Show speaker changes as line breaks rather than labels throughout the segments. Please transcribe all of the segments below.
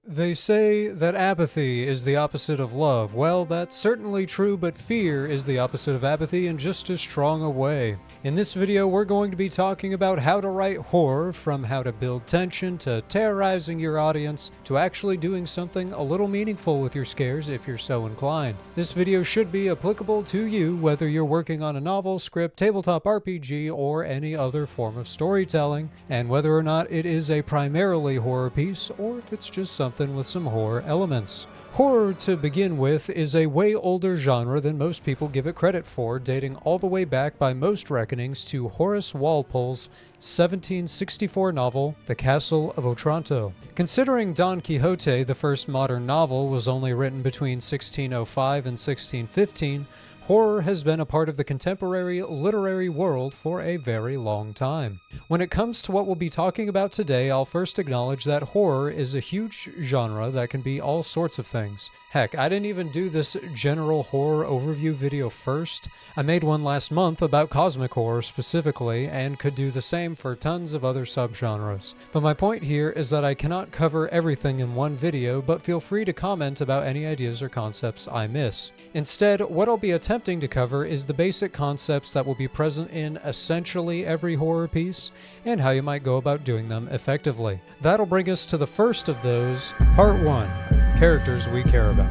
They say that apathy is the opposite of love. Well, that's certainly true, but fear is the opposite of apathy in just as strong a way. In this video, we're going to be talking about how to write horror, from how to build tension to terrorizing your audience to actually doing something a little meaningful with your scares if you're so inclined. This video should be applicable to you whether you're working on a novel, script, tabletop RPG, or any other form of storytelling, and whether or not it is a primarily horror piece or if it's just something with some horror elements. Horror, to begin with, is a way older genre than most people give it credit for, dating all the way back by most reckonings to Horace Walpole's 1764 novel, The Castle of Otranto. Considering Don Quixote, the first modern novel, was only written between 1605 and 1615, horror has been a part of the contemporary literary world for a very long time. When it comes to what we'll be talking about today, I'll first acknowledge that horror is a huge genre that can be all sorts of things. Heck, I didn't even do this general horror overview video first. I made one last month about cosmic horror specifically, and could do the same for tons of other subgenres. But my point here is that I cannot cover everything in one video, but feel free to comment about any ideas or concepts I miss. Instead, what I'll be attempting to cover is the basic concepts that will be present in essentially every horror piece, and how you might go about doing them effectively. That'll bring us to the first of those, Part 1, Characters We Care About.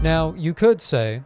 Now, you could say,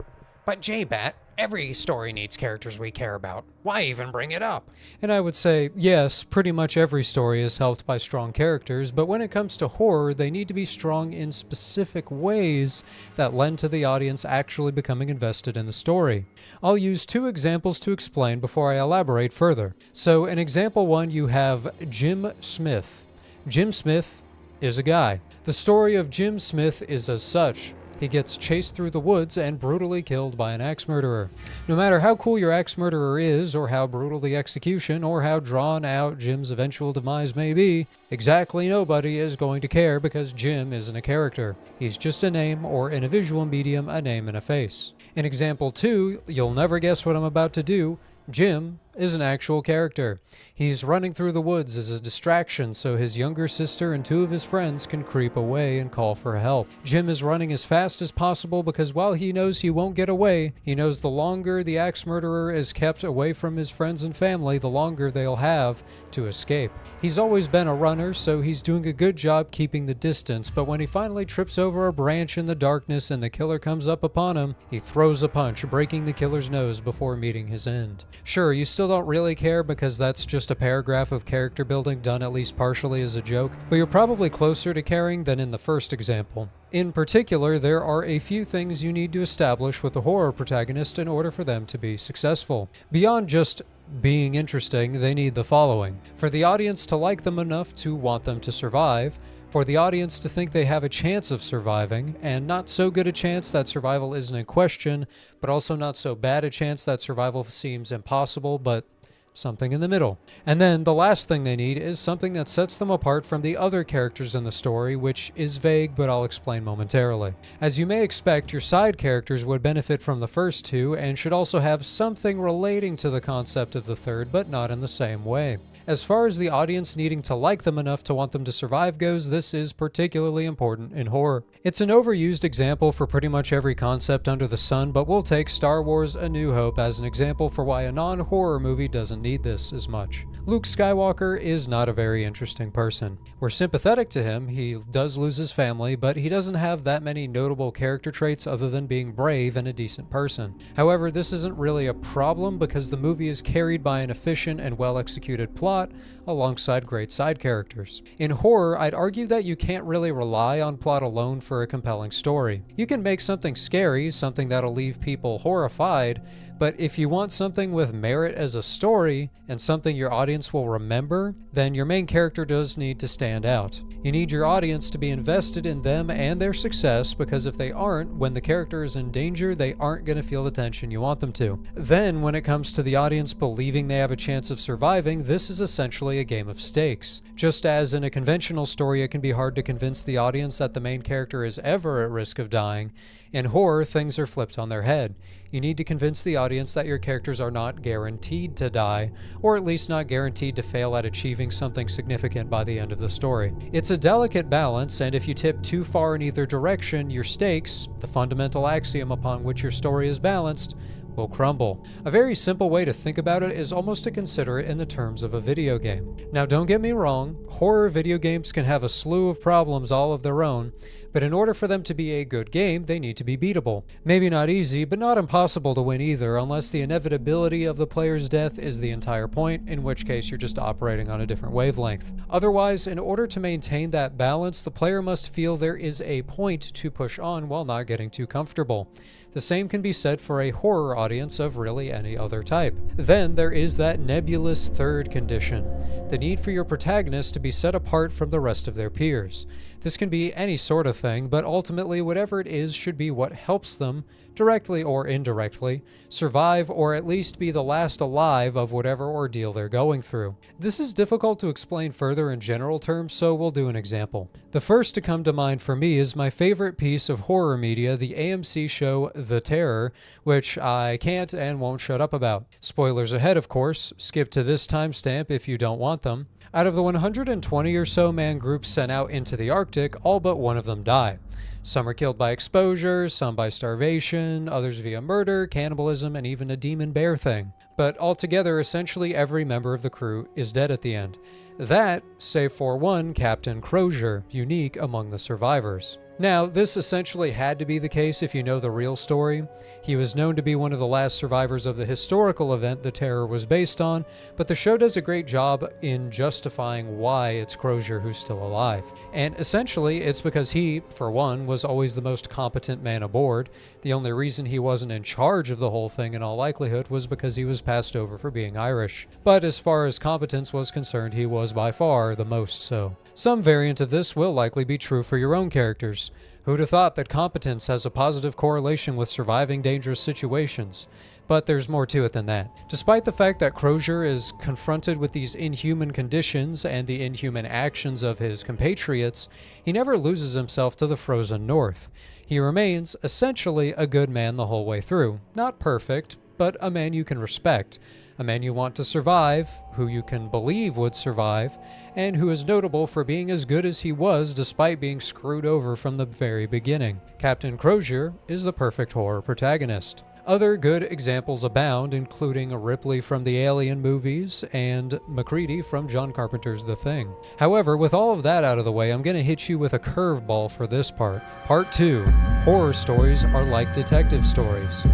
"But J-Bat, every story needs characters we care about. Why even bring it up?"
and I would say, yes, pretty much every story is helped by strong characters, but when it comes to horror, they need to be strong in specific ways that lend to the audience actually becoming invested in the story. I'll use two examples to explain before I elaborate further. So in example 1, you have Jim Smith. Jim Smith is a guy. The story of Jim Smith is as such. He gets chased through the woods and brutally killed by an axe murderer. No matter how cool your axe murderer is, or how brutal the execution, or how drawn out Jim's eventual demise may be, exactly nobody is going to care because Jim isn't a character. He's just a name, or in a visual medium, a name and a face. In example 2, you'll never guess what I'm about to do. Jim is an actual character. He's running through the woods as a distraction so his younger sister and 2 of his friends can creep away and call for help. Jim is running as fast as possible because while he knows he won't get away, he knows the longer the axe murderer is kept away from his friends and family, the longer they'll have to escape. He's always been a runner, so he's doing a good job keeping the distance, but when he finally trips over a branch in the darkness and the killer comes up upon him, he throws a punch, breaking the killer's nose before meeting his end. Sure, you still don't really care because that's just a paragraph of character building done at least partially as a joke, but you're probably closer to caring than in the first example. In particular, there are a few things you need to establish with a horror protagonist in order for them to be successful. Beyond just being interesting, they need the following: for the audience to like them enough to want them to survive, for the audience to think they have a chance of surviving, and not so good a chance that survival isn't in question, but also not so bad a chance that survival seems impossible, but something in the middle. And then the last thing they need is something that sets them apart from the other characters in the story, which is vague, but I'll explain momentarily. As you may expect, your side characters would benefit from the first two and should also have something relating to the concept of the third, but not in the same way. As far as the audience needing to like them enough to want them to survive goes, this is particularly important in horror. It's an overused example for pretty much every concept under the sun, but we'll take Star Wars: A New Hope as an example for why a non-horror movie doesn't need this as much. Luke Skywalker is not a very interesting person. We're sympathetic to him, he does lose his family, but he doesn't have that many notable character traits other than being brave and a decent person. However, this isn't really a problem because the movie is carried by an efficient and well-executed plot alongside great side characters. In horror, I'd argue that you can't really rely on plot alone for a compelling story. You can make something scary, something that'll leave people horrified, but if you want something with merit as a story, and something your audience will remember, then your main character does need to stand out. You need your audience to be invested in them and their success, because if they aren't, when the character is in danger, they aren't going to feel the tension you want them to. Then, when it comes to the audience believing they have a chance of surviving, this is is essentially a game of stakes. Just as in a conventional story it can be hard to convince the audience that the main character is ever at risk of dying, in horror things are flipped on their head. You need to convince the audience that your characters are not guaranteed to die, or at least not guaranteed to fail at achieving something significant by the end of the story. It's a delicate balance, and if you tip too far in either direction, your stakes, the fundamental axiom upon which your story is balanced, will crumble. A very simple way to think about it is almost to consider it in the terms of a video game. Now don't get me wrong, horror video games can have a slew of problems all of their own, but in order for them to be a good game, they need to be beatable. Maybe not easy, but not impossible to win either, unless the inevitability of the player's death is the entire point, in which case you're just operating on a different wavelength. Otherwise, in order to maintain that balance, the player must feel there is a point to push on while not getting too comfortable. The same can be said for a horror audience of really any other type. Then there is that nebulous third condition, the need for your protagonist to be set apart from the rest of their peers. This can be any sort of thing, but ultimately whatever it is should be what helps them, directly or indirectly, survive or at least be the last alive of whatever ordeal they're going through. This is difficult to explain further in general terms, so we'll do an example. The first to come to mind for me is my favorite piece of horror media, the AMC show The Terror, which I can't and won't shut up about. Spoilers ahead, of course. Skip to this timestamp if you don't want them. Out of the 120 or so man groups sent out into the Arctic, all but one of them die. Some are killed by exposure, some by starvation, others via murder, cannibalism, and even a demon bear thing. But altogether, essentially every member of the crew is dead at the end. That, save for one, Captain Crozier, unique among the survivors. Now, this essentially had to be the case if you know the real story. He was known to be one of the last survivors of the historical event The Terror was based on, but the show does a great job in justifying why it's Crozier who's still alive. And essentially, it's because he, for one, was always the most competent man aboard. The only reason he wasn't in charge of the whole thing in all likelihood was because he was passed over for being Irish. But as far as competence was concerned, he was by far the most so. Some variant of this will likely be true for your own characters. Who'd have thought that competence has a positive correlation with surviving dangerous situations? But there's more to it than that. Despite the fact that Crozier is confronted with these inhuman conditions and the inhuman actions of his compatriots, he never loses himself to the frozen north. He remains, essentially, a good man the whole way through. Not perfect, but a man you can respect. A man you want to survive, who you can believe would survive, and who is notable for being as good as he was despite being screwed over from the very beginning. Captain Crozier is the perfect horror protagonist. Other good examples abound, including Ripley from the Alien movies and MacReady from John Carpenter's The Thing. However, with all of that out of the way, I'm going to hit you with a curveball for this part. Part 2. Horror stories are like detective stories.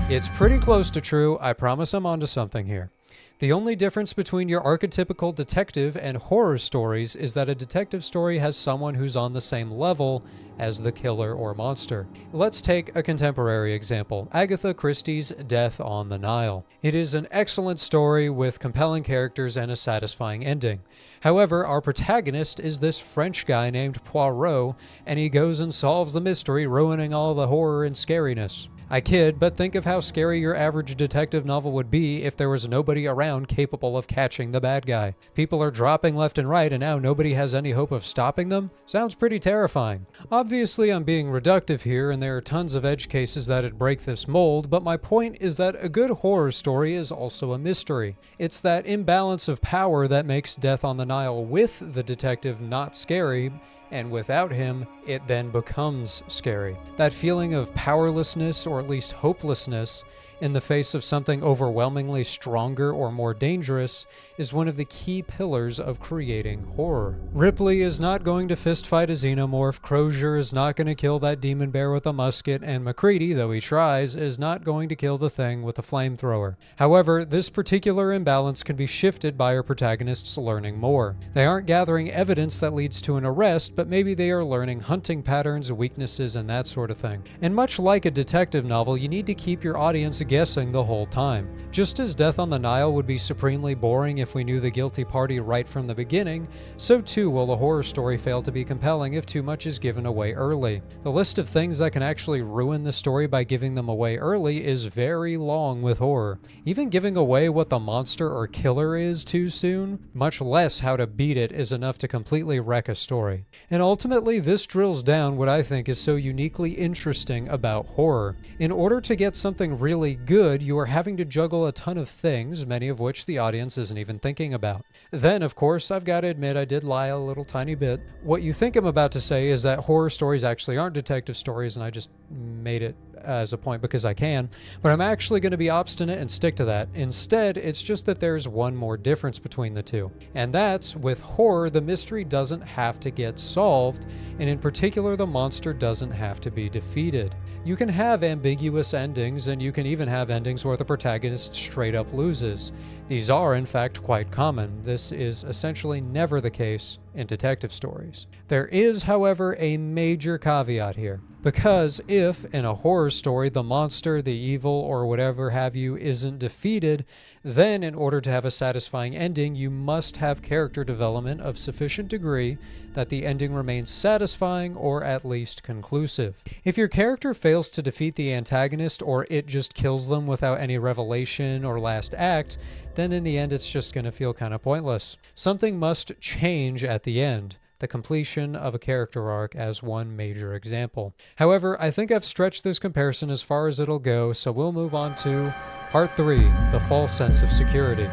It's pretty close to true. I promise I'm onto something here. The only difference between your archetypical detective and horror stories is that a detective story has someone who's on the same level as the killer or monster. Let's take a contemporary example, Agatha Christie's Death on the Nile. It is an excellent story with compelling characters and a satisfying ending. However, our protagonist is this French guy named Poirot, and he goes and solves the mystery, ruining all the horror and scariness. I kid, but think of how scary your average detective novel would be if there was nobody around capable of catching the bad guy. People are dropping left and right, and now nobody has any hope of stopping them? Sounds pretty terrifying. Obviously, I'm being reductive here, and there are tons of edge cases that'd break this mold, but my point is that a good horror story is also a mystery. It's that imbalance of power that makes Death on the Nile with the detective not scary, and without him, it then becomes scary. That feeling of powerlessness, or at least hopelessness, in the face of something overwhelmingly stronger or more dangerous is one of the key pillars of creating horror. Ripley is not going to fistfight a xenomorph, Crozier is not going to kill that demon bear with a musket, and MacReady, though he tries, is not going to kill the thing with a flamethrower. However, this particular imbalance can be shifted by our protagonists learning more. They aren't gathering evidence that leads to an arrest, but maybe they are learning hunting patterns, weaknesses, and that sort of thing. And much like a detective novel, you need to keep your audience left guessing the whole time. Just as Death on the Nile would be supremely boring if we knew the guilty party right from the beginning, so too will a horror story fail to be compelling if too much is given away early. The list of things that can actually ruin the story by giving them away early is very long with horror. Even giving away what the monster or killer is too soon, much less how to beat it, is enough to completely wreck a story. And ultimately, this drills down what I think is so uniquely interesting about horror. In order to get something really good, you are having to juggle a ton of things, many of which the audience isn't even thinking about. Then, of course, I've got to admit I did lie a little tiny bit. What you think I'm about to say is that horror stories actually aren't detective stories, and I just made it as a point because I can, but I'm actually going to be obstinate and stick to that. Instead, it's just that there's one more difference between the two, and that's, with horror, the mystery doesn't have to get solved, and in particular, the monster doesn't have to be defeated. You can have ambiguous endings, and you can even have endings where the protagonist straight up loses. These are, in fact, quite common. This is essentially never the case in detective stories. There is, however, a major caveat here. Because if, in a horror story, the monster, the evil, or whatever have you isn't defeated, then in order to have a satisfying ending, you must have character development of sufficient degree that the ending remains satisfying or at least conclusive. If your character fails to defeat the antagonist, or it just kills them without any revelation or last act, then in the end it's just going to feel kind of pointless. Something must change at the end. The completion of a character arc as one major example. However, I think I've stretched this comparison as far as it'll go, so we'll move on to Part 3, the false sense of security.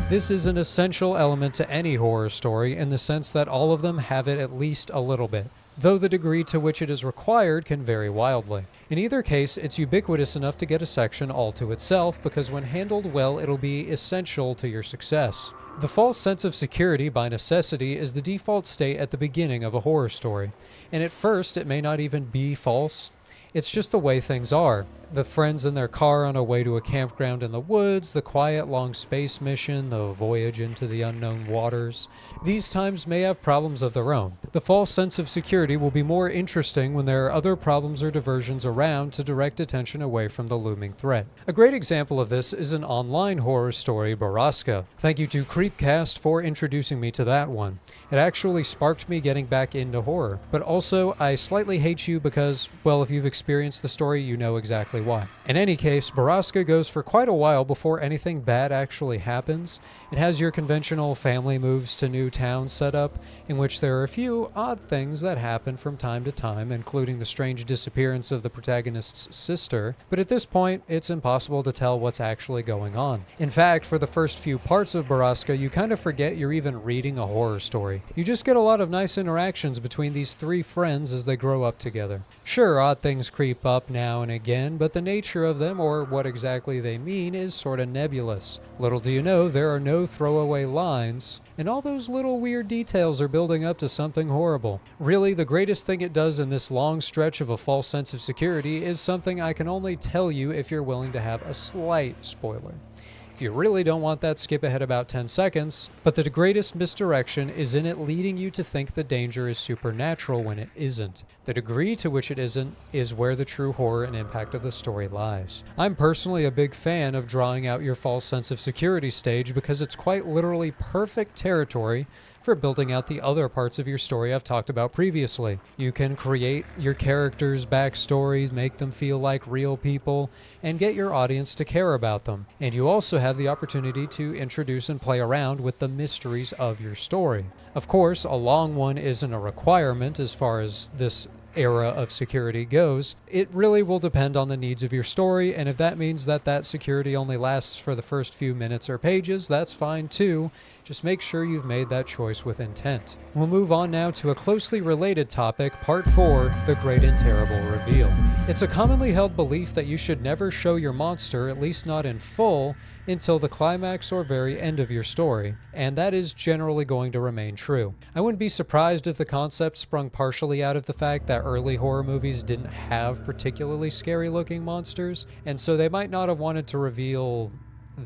This is an essential element to any horror story in the sense that all of them have it at least a little bit, though the degree to which it is required can vary wildly. In either case, it's ubiquitous enough to get a section all to itself because when handled well, it'll be essential to your success. The false sense of security by necessity is the default state at the beginning of a horror story, and at first it may not even be false. It's just the way things are. The friends in their car on a way to a campground in the woods, the quiet long space mission, the voyage into the unknown waters. These times may have problems of their own. The false sense of security will be more interesting when there are other problems or diversions around to direct attention away from the looming threat. A great example of this is an online horror story, Baraska. Thank you to Creepcast for introducing me to that one. It actually sparked me getting back into horror. But also, I slightly hate you because, well, if you've experienced the story, you know exactly why. In any case, Baraska goes for quite a while before anything bad actually happens. It has your conventional family moves to new town setup, in which there are a few odd things that happen from time to time, including the strange disappearance of the protagonist's sister, but at this point, it's impossible to tell what's actually going on. In fact, for the first few parts of Baraska, you kind of forget you're even reading a horror story. You just get a lot of nice interactions between these three friends as they grow up together. Sure, odd things creep up now and again, but the nature of them, or what exactly they mean, is sort of nebulous. Little do you know, there are no throwaway lines, and all those little weird details are building up to something horrible. Really, the greatest thing it does in this long stretch of a false sense of security is something I can only tell you if you're willing to have a slight spoiler. If you really don't want that, skip ahead about 10 seconds, but the greatest misdirection is in it leading you to think the danger is supernatural when it isn't. The degree to which it isn't is where the true horror and impact of the story lies. I'm personally a big fan of drawing out your false sense of security stage because it's quite literally perfect territory for building out the other parts of your story I've talked about previously. You can create your characters' backstories, make them feel like real people, and get your audience to care about them. And you also have the opportunity to introduce and play around with the mysteries of your story. Of course, a long one isn't a requirement as far as this era of security goes. It really will depend on the needs of your story, and if that means that security only lasts for the first few minutes or pages, that's fine too. Just make sure you've made that choice with intent. We'll move on now to a closely related topic, Part 4, the Great and Terrible Reveal. It's a commonly held belief that you should never show your monster, at least not in full, until the climax or very end of your story, and that is generally going to remain true. I wouldn't be surprised if the concept sprung partially out of the fact that early horror movies didn't have particularly scary-looking monsters, and so they might not have wanted to reveal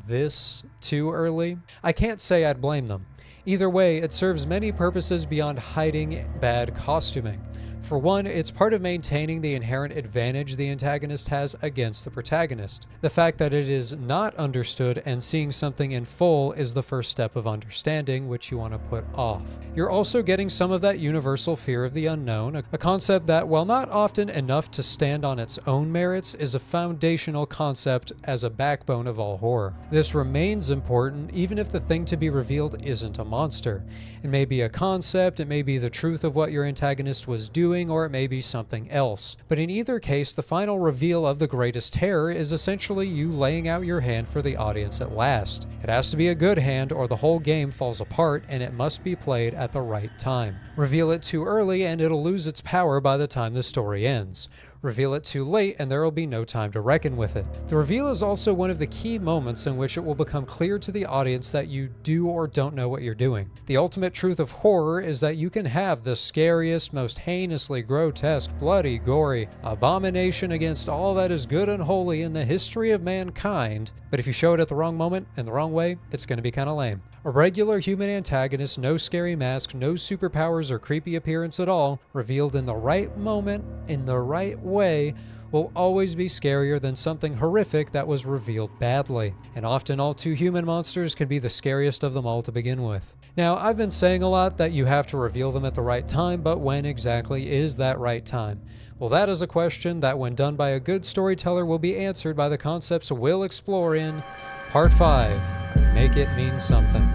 this too early. I can't say I'd blame them. Either way, it serves many purposes beyond hiding bad costuming. For one, it's part of maintaining the inherent advantage the antagonist has against the protagonist. The fact that it is not understood and seeing something in full is the first step of understanding, which you want to put off. You're also getting some of that universal fear of the unknown, a concept that, while not often enough to stand on its own merits, is a foundational concept as a backbone of all horror. This remains important even if the thing to be revealed isn't a monster. It may be a concept, it may be the truth of what your antagonist was doing, or it may be something else. But in either case, the final reveal of the greatest terror is essentially you laying out your hand for the audience at last. It has to be a good hand or the whole game falls apart, and it must be played at the right time. Reveal it too early and it'll lose its power by the time the story ends. Reveal it too late and there will be no time to reckon with it. The reveal is also one of the key moments in which it will become clear to the audience that you do or don't know what you're doing. The ultimate truth of horror is that you can have the scariest, most heinously grotesque, bloody, gory abomination against all that is good and holy in the history of mankind, but if you show it at the wrong moment in the wrong way, it's going to be kind of lame. A regular human antagonist, no scary mask, no superpowers or creepy appearance at all, revealed in the right moment, in the right way, will always be scarier than something horrific that was revealed badly. And often all too human monsters can be the scariest of them all to begin with. Now, I've been saying a lot that you have to reveal them at the right time, but when exactly is that right time? Well, that is a question that, when done by a good storyteller, will be answered by the concepts we'll explore in Part 5, Make It Mean Something.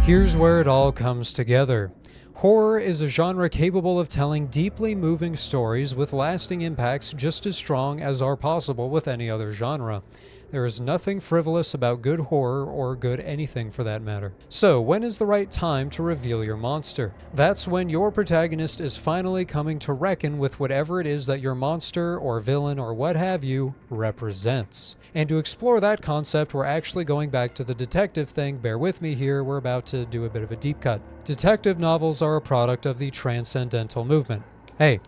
Here's where it all comes together. Horror is a genre capable of telling deeply moving stories with lasting impacts just as strong as are possible with any other genre. There is nothing frivolous about good horror, or good anything for that matter. So, when is the right time to reveal your monster? That's when your protagonist is finally coming to reckon with whatever it is that your monster, or villain, or what have you, represents. And to explore that concept, we're actually going back to the detective thing. Bear with me here, we're about to do a bit of a deep cut. Detective novels are a product of the transcendental movement. Hey,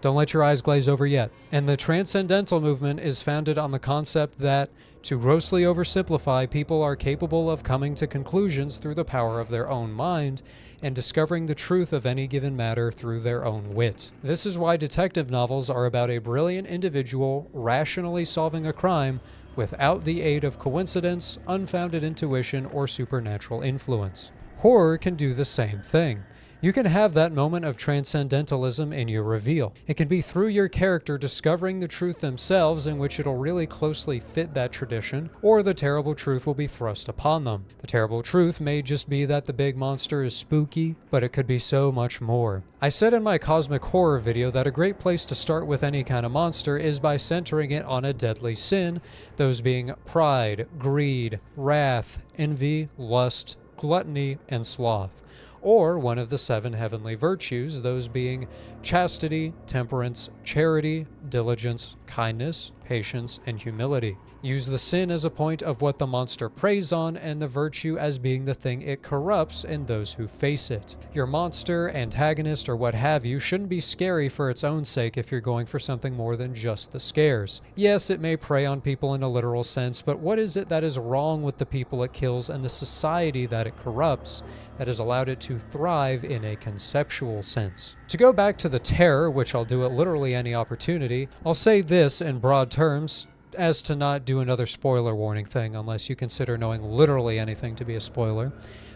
don't let your eyes glaze over yet. And the transcendental movement is founded on the concept that, to grossly oversimplify, people are capable of coming to conclusions through the power of their own mind and discovering the truth of any given matter through their own wit. This is why detective novels are about a brilliant individual rationally solving a crime without the aid of coincidence, unfounded intuition, or supernatural influence. Horror can do the same thing. You can have that moment of transcendentalism in your reveal. It can be through your character discovering the truth themselves, in which it'll really closely fit that tradition, or the terrible truth will be thrust upon them. The terrible truth may just be that the big monster is spooky, but it could be so much more. I said in my cosmic horror video that a great place to start with any kind of monster is by centering it on a deadly sin, those being pride, greed, wrath, envy, lust, gluttony, and sloth. Or one of the 7 heavenly virtues, those being chastity, temperance, charity, diligence, kindness, patience, and humility. Use the sin as a point of what the monster preys on, and the virtue as being the thing it corrupts in those who face it. Your monster, antagonist, or what have you shouldn't be scary for its own sake if you're going for something more than just the scares. Yes, it may prey on people in a literal sense, but what is it that is wrong with the people it kills and the society that it corrupts that has allowed it to thrive in a conceptual sense? To go back to the terror, which I'll do at literally any opportunity, I'll say this in broad terms, as to not do another spoiler warning thing unless you consider knowing literally anything to be a spoiler.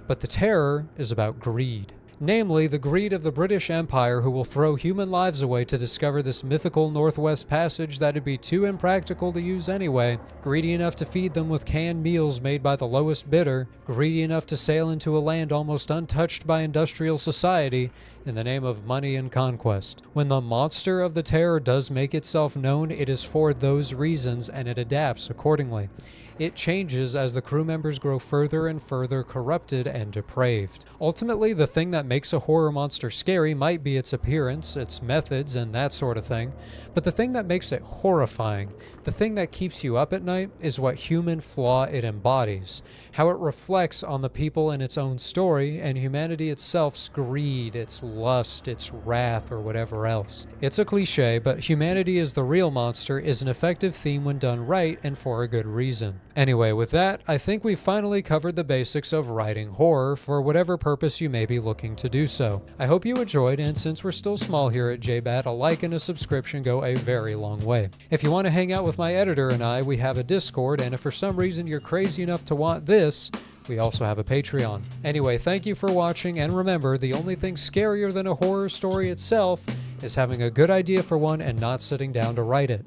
But the terror is about greed. Namely, the greed of the British Empire, who will throw human lives away to discover this mythical Northwest Passage that'd be too impractical to use anyway, greedy enough to feed them with canned meals made by the lowest bidder, greedy enough to sail into a land almost untouched by industrial society in the name of money and conquest. When the monster of the terror does make itself known, it is for those reasons, and it adapts accordingly. It changes as the crew members grow further and further corrupted and depraved. Ultimately, the thing that makes a horror monster scary might be its appearance, its methods, and that sort of thing, but the thing that makes it horrifying, the thing that keeps you up at night, is what human flaw it embodies, how it reflects on the people in its own story, and humanity itself's greed, its lust, its wrath, or whatever else. It's a cliche, but humanity as the real monster is an effective theme when done right and for a good reason. Anyway, with that, I think we finally covered the basics of writing horror for whatever purpose you may be looking to do so. I hope you enjoyed, and since we're still small here at JBat, a like and a subscription go a very long way. If you want to hang out with my editor and I, we have a Discord, and if for some reason you're crazy enough to want this, we also have a Patreon. Anyway, thank you for watching, and remember, the only thing scarier than a horror story itself is having a good idea for one and not sitting down to write it.